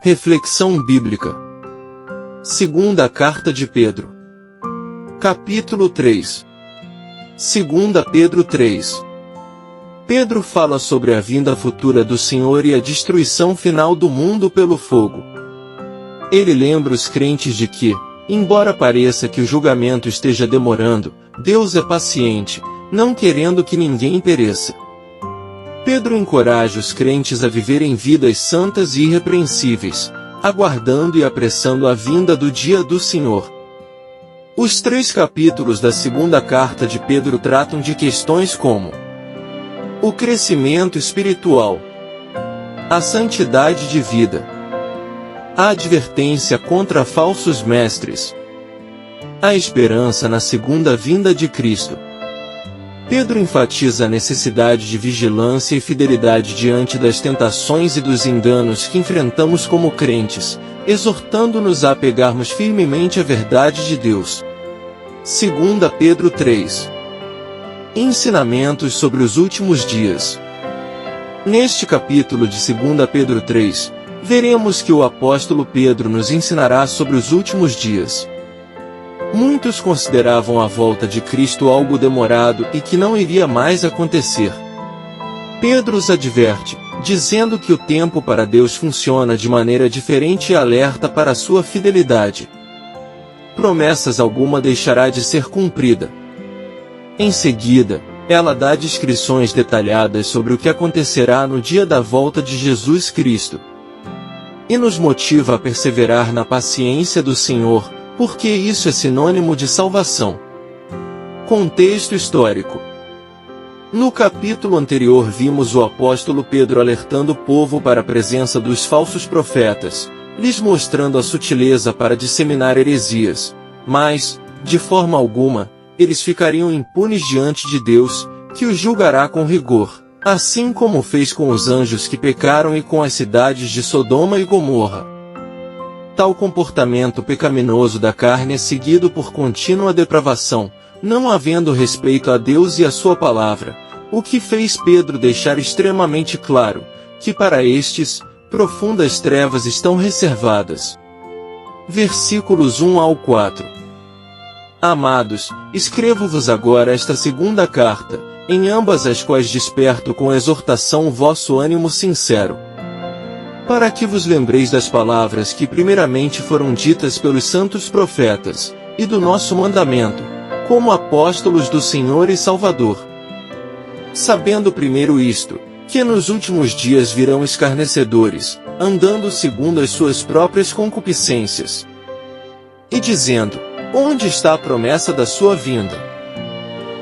Reflexão bíblica. Segunda Carta de Pedro. Capítulo 3. 2 Pedro 3. Pedro fala sobre a vinda futura do Senhor e a destruição final do mundo pelo fogo. Ele lembra os crentes de que, embora pareça que o julgamento esteja demorando, Deus é paciente, não querendo que ninguém pereça. Pedro encoraja os crentes a viverem vidas santas e irrepreensíveis, aguardando e apressando a vinda do dia do Senhor. Os 3 capítulos da segunda carta de Pedro tratam de questões como o crescimento espiritual, a santidade de vida, a advertência contra falsos mestres, a esperança na segunda vinda de Cristo. Pedro enfatiza a necessidade de vigilância e fidelidade diante das tentações e dos enganos que enfrentamos como crentes, exortando-nos a apegarmos firmemente à verdade de Deus. 2 Pedro 3. Ensinamentos sobre os últimos dias. Neste capítulo de 2 Pedro 3, veremos que o apóstolo Pedro nos ensinará sobre os últimos dias. Muitos consideravam a volta de Cristo algo demorado e que não iria mais acontecer. Pedro os adverte, dizendo que o tempo para Deus funciona de maneira diferente e alerta para a sua fidelidade. Promessas alguma deixará de ser cumprida. Em seguida, ela dá descrições detalhadas sobre o que acontecerá no dia da volta de Jesus Cristo. E nos motiva a perseverar na paciência do Senhor, porque isso é sinônimo de salvação. Contexto histórico. No capítulo anterior vimos o apóstolo Pedro alertando o povo para a presença dos falsos profetas, lhes mostrando a sutileza para disseminar heresias, mas, de forma alguma, eles ficariam impunes diante de Deus, que os julgará com rigor, assim como fez com os anjos que pecaram e com as cidades de Sodoma e Gomorra. Tal comportamento pecaminoso da carne é seguido por contínua depravação, não havendo respeito a Deus e a sua palavra, o que fez Pedro deixar extremamente claro, que para estes, profundas trevas estão reservadas. Versículos 1 ao 4. Amados, escrevo-vos agora esta segunda carta, em ambas as quais desperto com exortação o vosso ânimo sincero, para que vos lembreis das palavras que primeiramente foram ditas pelos santos profetas, e do nosso mandamento, como apóstolos do Senhor e Salvador. Sabendo primeiro isto, que nos últimos dias virão escarnecedores, andando segundo as suas próprias concupiscências, e dizendo: onde está a promessa da sua vinda?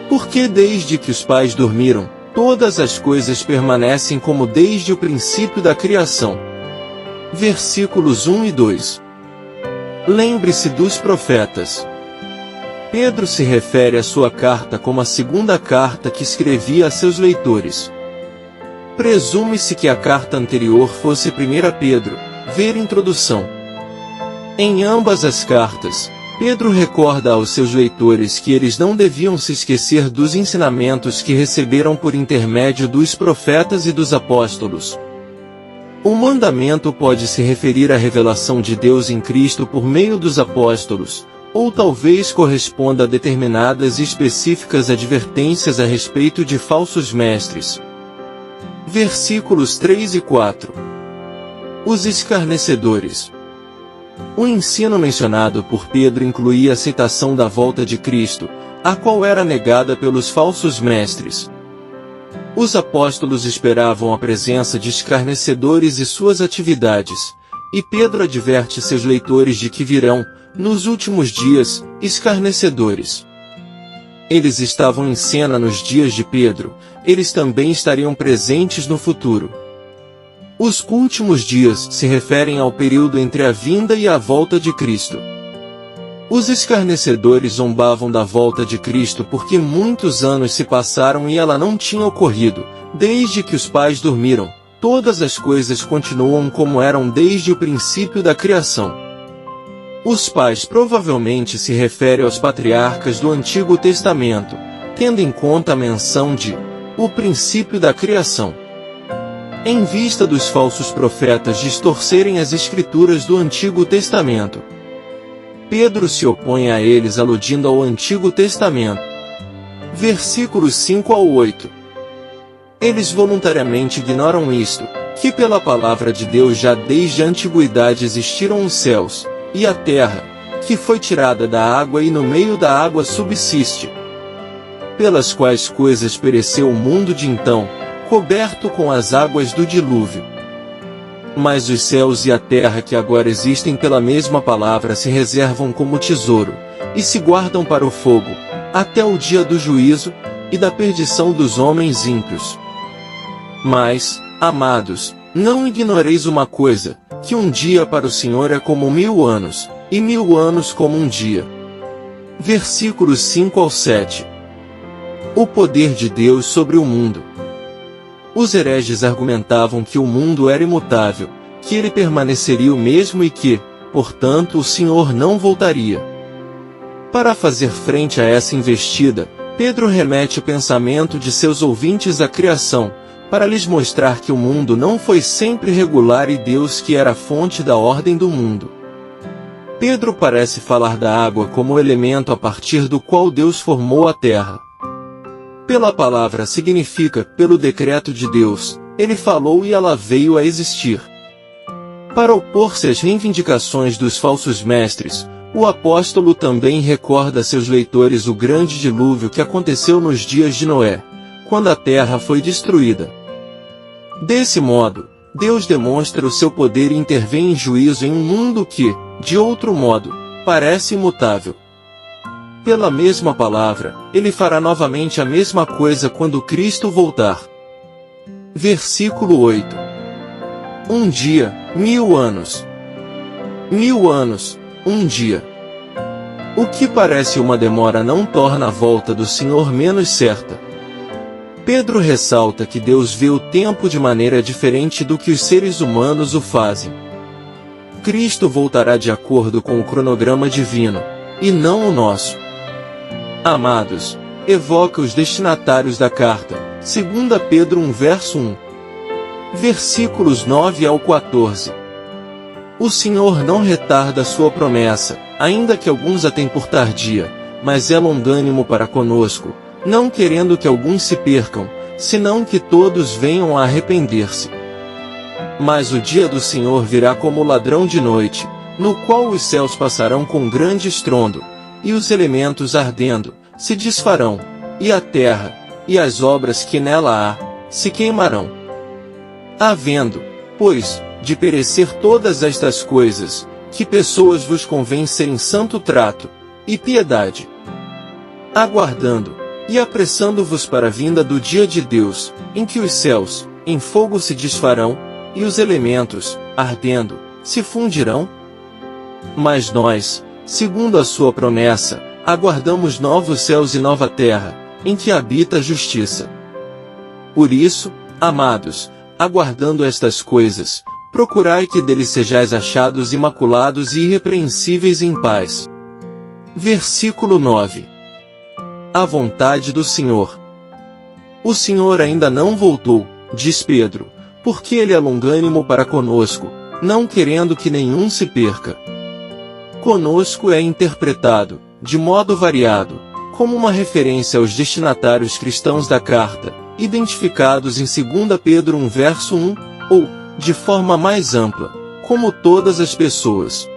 Porque desde que os pais dormiram, todas as coisas permanecem como desde o princípio da criação. Versículos 1 e 2. Lembre-se dos profetas. Pedro se refere à sua carta como a segunda carta que escrevia a seus leitores. Presume-se que a carta anterior fosse 1 Pedro, ver introdução. Em ambas as cartas, Pedro recorda aos seus leitores que eles não deviam se esquecer dos ensinamentos que receberam por intermédio dos profetas e dos apóstolos. O mandamento pode se referir à revelação de Deus em Cristo por meio dos apóstolos, ou talvez corresponda a determinadas e específicas advertências a respeito de falsos mestres. Versículos 3 e 4. Os escarnecedores. O ensino mencionado por Pedro incluía a aceitação da volta de Cristo, a qual era negada pelos falsos mestres. Os apóstolos esperavam a presença de escarnecedores e suas atividades, e Pedro adverte seus leitores de que virão, nos últimos dias, escarnecedores. Eles estavam em cena nos dias de Pedro, eles também estariam presentes no futuro. Os últimos dias se referem ao período entre a vinda e a volta de Cristo. Os escarnecedores zombavam da volta de Cristo porque muitos anos se passaram e ela não tinha ocorrido. Desde que os pais dormiram, todas as coisas continuam como eram desde o princípio da criação. Os pais provavelmente se referem aos patriarcas do Antigo Testamento, tendo em conta a menção de o princípio da criação. em vista dos falsos profetas distorcerem as escrituras do Antigo Testamento. Pedro se opõe a eles aludindo ao Antigo Testamento. Versículos 5 ao 8. Eles voluntariamente ignoram isto, que pela palavra de Deus já desde a antiguidade existiram os céus, e a terra, que foi tirada da água e no meio da água subsiste, pelas quais coisas pereceu o mundo de então, coberto com as águas do dilúvio. Mas os céus e a terra que agora existem pela mesma palavra se reservam como tesouro, e se guardam para o fogo, até o dia do juízo, e da perdição dos homens ímpios. Mas, amados, não ignoreis uma coisa, que um dia para o Senhor é como 1000 anos, e 1000 anos como um dia. Versículos 5 ao 7. O poder de Deus sobre o mundo. Os hereges argumentavam que o mundo era imutável, que ele permaneceria o mesmo e que, portanto, o Senhor não voltaria. Para fazer frente a essa investida, Pedro remete o pensamento de seus ouvintes à criação, para lhes mostrar que o mundo não foi sempre regular e Deus que era a fonte da ordem do mundo. Pedro parece falar da água como o elemento a partir do qual Deus formou a terra. Pela palavra significa, pelo decreto de Deus, ele falou e ela veio a existir. Para opor-se às reivindicações dos falsos mestres, o apóstolo também recorda a seus leitores o grande dilúvio que aconteceu nos dias de Noé, quando a terra foi destruída. Desse modo, Deus demonstra o seu poder e intervém em juízo em um mundo que, de outro modo, parece imutável. Pela mesma palavra, ele fará novamente a mesma coisa quando Cristo voltar. Versículo 8. Um dia, 1000 anos. 1000 anos, um dia. O que parece uma demora não torna a volta do Senhor menos certa. Pedro ressalta que Deus vê o tempo de maneira diferente do que os seres humanos o fazem. Cristo voltará de acordo com o cronograma divino, e não o nosso. Amados, evoca os destinatários da carta, 2 Pedro 1 verso 1. Versículos 9 ao 14. O Senhor não retarda sua promessa, ainda que alguns a tenham por tardia, mas é longânimo para conosco, não querendo que alguns se percam, senão que todos venham a arrepender-se. Mas o dia do Senhor virá como ladrão de noite, no qual os céus passarão com grande estrondo, e os elementos ardendo, se desfarão, e a terra, e as obras que nela há, se queimarão. Havendo, pois, de perecer todas estas coisas, que pessoas vos convém serem santo trato, e piedade, aguardando, e apressando-vos para a vinda do dia de Deus, em que os céus, em fogo se desfarão, e os elementos, ardendo, se fundirão? Mas nós, segundo a sua promessa, aguardamos novos céus e nova terra, em que habita a justiça. Por isso, amados, aguardando estas coisas, procurai que deles sejais achados imaculados e irrepreensíveis em paz. Versículo 9. A vontade do Senhor. O Senhor ainda não voltou, diz Pedro, porque ele é longânimo para conosco, não querendo que nenhum se perca. Conosco é interpretado, de modo variado, como uma referência aos destinatários cristãos da carta, identificados em 2 Pedro 1 verso 1, ou, de forma mais ampla, como todas as pessoas.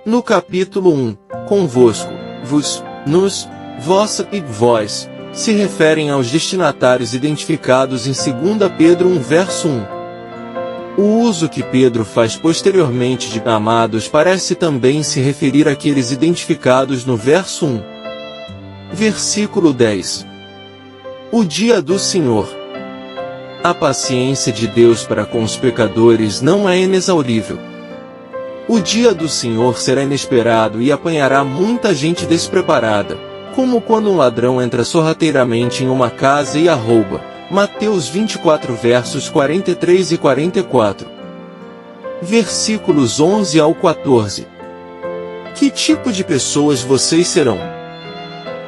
No capítulo 1, convosco, vos, nos, vossa e vós, se referem aos destinatários identificados em 2 Pedro 1 verso 1. O uso que Pedro faz posteriormente de amados parece também se referir àqueles identificados no verso 1. Versículo 10. O dia do Senhor. A paciência de Deus para com os pecadores não é inexaurível. O dia do Senhor será inesperado e apanhará muita gente despreparada, como quando um ladrão entra sorrateiramente em uma casa e a rouba. Mateus 24 versos 43 e 44. Versículos 11 ao 14. Que tipo de pessoas vocês serão?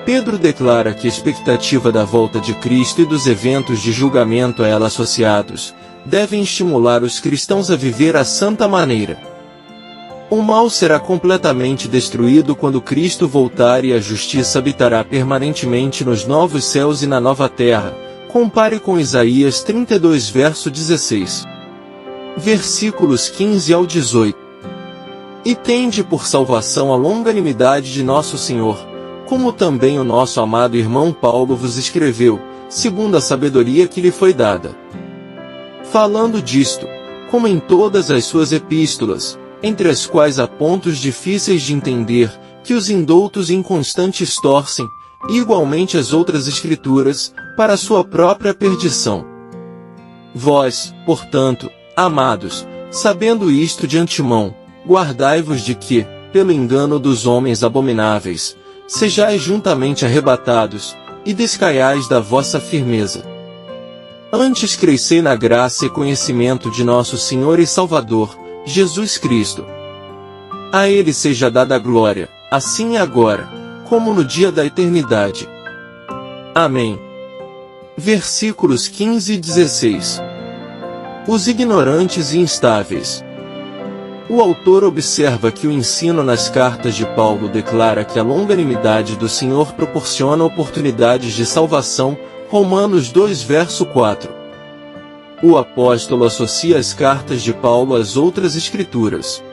Pedro declara que a expectativa da volta de Cristo e dos eventos de julgamento a ela associados, devem estimular os cristãos a viver à santa maneira. O mal será completamente destruído quando Cristo voltar e a justiça habitará permanentemente nos novos céus e na nova terra. Compare com Isaías 32 verso 16. Versículos 15 ao 18. E tende por salvação a longanimidade de nosso Senhor, como também o nosso amado irmão Paulo vos escreveu, segundo a sabedoria que lhe foi dada. Falando disto, como em todas as suas epístolas, entre as quais há pontos difíceis de entender, que os indoutos e inconstantes torcem, e igualmente as outras escrituras, para sua própria perdição. Vós, portanto, amados, sabendo isto de antemão, guardai-vos de que, pelo engano dos homens abomináveis, sejais juntamente arrebatados, e descaiais da vossa firmeza. Antes crescei na graça e conhecimento de nosso Senhor e Salvador, Jesus Cristo. A Ele seja dada a glória, assim e agora, como no dia da eternidade. Amém. Versículos 15 e 16. Os ignorantes e instáveis. O autor observa que o ensino nas cartas de Paulo declara que a longanimidade do Senhor proporciona oportunidades de salvação, Romanos 2 verso 4. O apóstolo associa as cartas de Paulo às outras escrituras.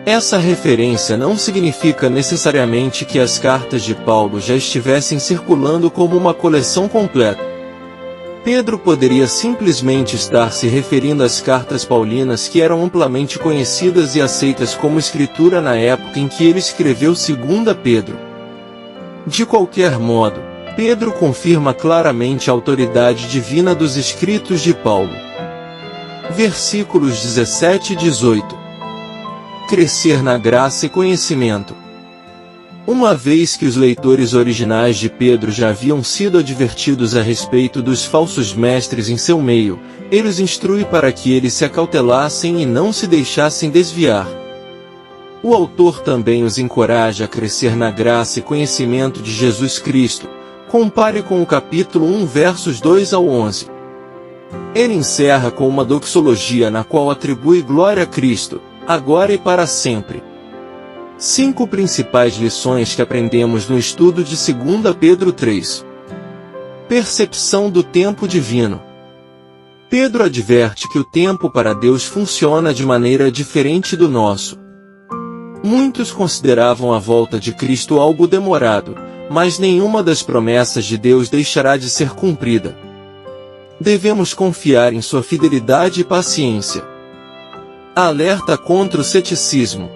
Essa referência não significa necessariamente que as cartas de Paulo já estivessem circulando como uma coleção completa. Pedro poderia simplesmente estar se referindo às cartas paulinas que eram amplamente conhecidas e aceitas como escritura na época em que ele escreveu 2 Pedro. De qualquer modo, Pedro confirma claramente a autoridade divina dos escritos de Paulo. Versículos 17 e 18. Crescer na graça e conhecimento. Uma vez que os leitores originais de Pedro já haviam sido advertidos a respeito dos falsos mestres em seu meio, ele os instrui para que eles se acautelassem e não se deixassem desviar. O autor também os encoraja a crescer na graça e conhecimento de Jesus Cristo. Compare com o capítulo 1 versos 2 ao 11. Ele encerra com uma doxologia na qual atribui glória a Cristo, agora e para sempre. 5 principais lições que aprendemos no estudo de 2 Pedro 3. Percepção do tempo divino. Pedro adverte que o tempo para Deus funciona de maneira diferente do nosso. Muitos consideravam a volta de Cristo algo demorado, mas nenhuma das promessas de Deus deixará de ser cumprida. Devemos confiar em sua fidelidade e paciência. Alerta contra o ceticismo.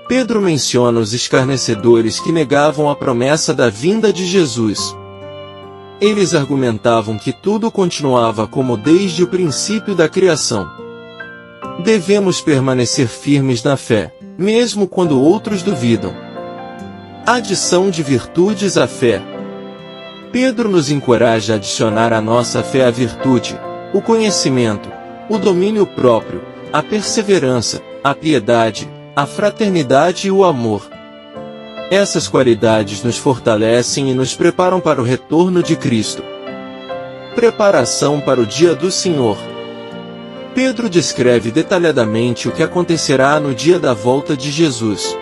Pedro menciona os escarnecedores que negavam a promessa da vinda de Jesus. Eles argumentavam que tudo continuava como desde o princípio da criação. Devemos permanecer firmes na fé, mesmo quando outros duvidam. Adição de virtudes à fé. Pedro nos encoraja a adicionar à nossa fé a virtude, o conhecimento, o domínio próprio, a perseverança, a piedade, a fraternidade e o amor. Essas qualidades nos fortalecem e nos preparam para o retorno de Cristo. Preparação para o dia do Senhor. Pedro descreve detalhadamente o que acontecerá no dia da volta de Jesus.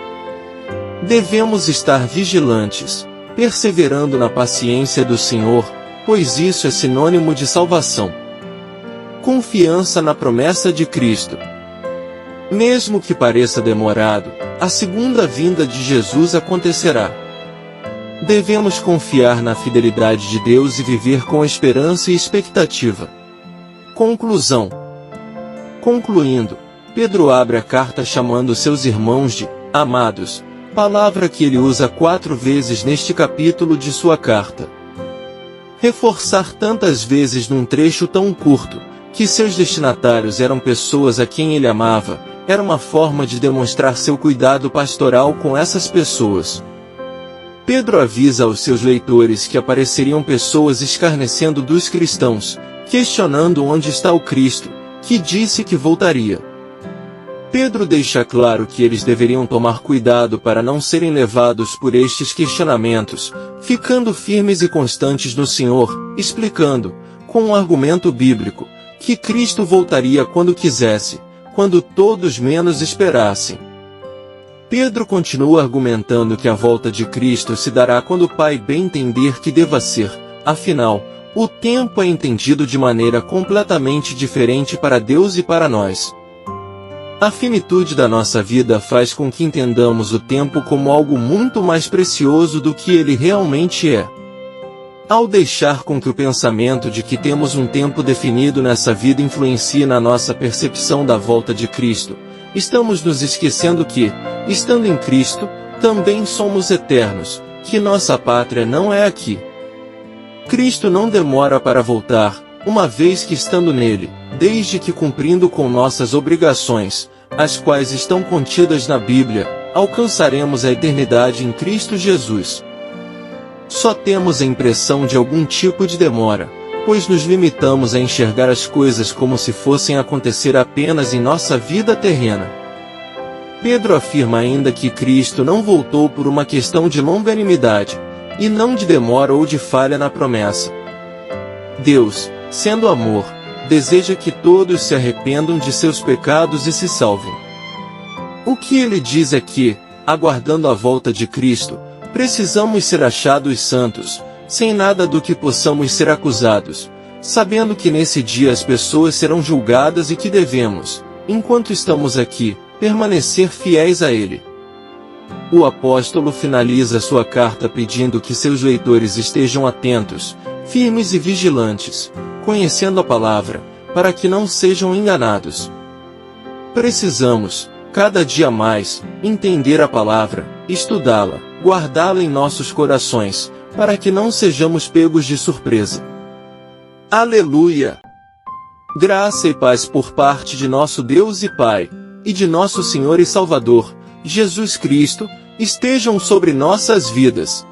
Devemos estar vigilantes, perseverando na paciência do Senhor, pois isso é sinônimo de salvação. Confiança na promessa de Cristo. Mesmo que pareça demorado, a segunda vinda de Jesus acontecerá. Devemos confiar na fidelidade de Deus e viver com esperança e expectativa. Conclusão. Concluindo, Pedro abre a carta chamando seus irmãos de amados, palavra que ele usa 4 vezes neste capítulo de sua carta. Reforçar tantas vezes num trecho tão curto, que seus destinatários eram pessoas a quem ele amava, era uma forma de demonstrar seu cuidado pastoral com essas pessoas. Pedro avisa aos seus leitores que apareceriam pessoas escarnecendo dos cristãos, questionando onde está o Cristo, que disse que voltaria. Pedro deixa claro que eles deveriam tomar cuidado para não serem levados por estes questionamentos, ficando firmes e constantes no Senhor, explicando, com um argumento bíblico, que Cristo voltaria quando quisesse, quando todos menos esperassem. Pedro continua argumentando que a volta de Cristo se dará quando o Pai bem entender que deva ser, afinal, o tempo é entendido de maneira completamente diferente para Deus e para nós. A finitude da nossa vida faz com que entendamos o tempo como algo muito mais precioso do que ele realmente é. Ao deixar com que o pensamento de que temos um tempo definido nessa vida influencie na nossa percepção da volta de Cristo, estamos nos esquecendo que, estando em Cristo, também somos eternos, que nossa pátria não é aqui. Cristo não demora para voltar, uma vez que estando nele, desde que cumprindo com nossas obrigações, as quais estão contidas na Bíblia, alcançaremos a eternidade em Cristo Jesus. Só temos a impressão de algum tipo de demora, pois nos limitamos a enxergar as coisas como se fossem acontecer apenas em nossa vida terrena. Pedro afirma ainda que Cristo não voltou por uma questão de longanimidade, e não de demora ou de falha na promessa. Deus, sendo amor, deseja que todos se arrependam de seus pecados e se salvem. O que ele diz é que, aguardando a volta de Cristo, precisamos ser achados santos, sem nada do que possamos ser acusados, sabendo que nesse dia as pessoas serão julgadas e que devemos, enquanto estamos aqui, permanecer fiéis a Ele. O apóstolo finaliza sua carta pedindo que seus leitores estejam atentos, firmes e vigilantes, conhecendo a palavra, para que não sejam enganados. Precisamos, cada dia mais, entender a palavra, estudá-la, guardá-la em nossos corações, para que não sejamos pegos de surpresa. Aleluia! Graça e paz por parte de nosso Deus e Pai, e de nosso Senhor e Salvador, Jesus Cristo, estejam sobre nossas vidas.